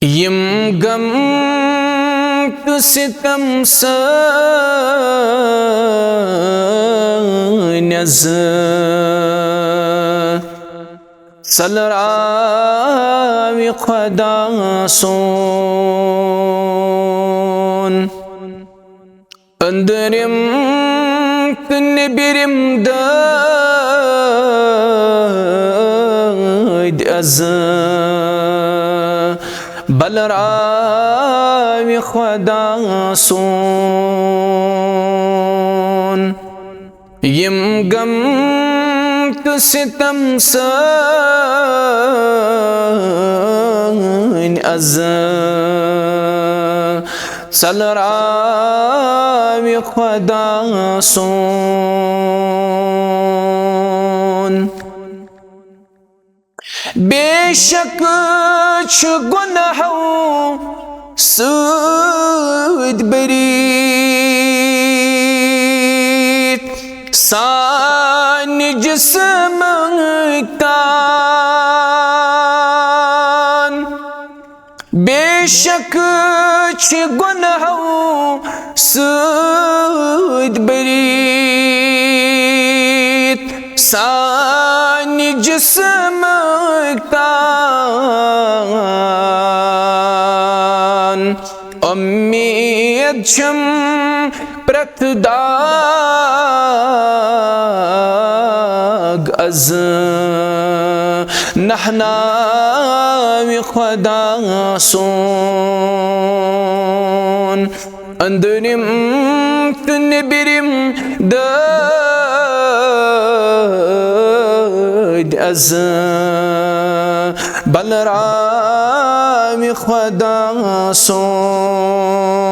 यम गम तो सितम सनज़ सलरावी खुदा सोन अंदरिम निबिरिम दद अज़ बलरावी खुदा सोन यम गम तो सितम सनज़ सलरावी खुदा सोन बेशक गुनाहों सूद बरीत सान जिस्म तान बेशक गुनाहों सूद बरीत सान जिस्म तान उम्मीद छम प्रतदाग अज़ नहनावी खुदा सोन अंदरिम निबिरिम दद अज़ बलरावी खुदा सोन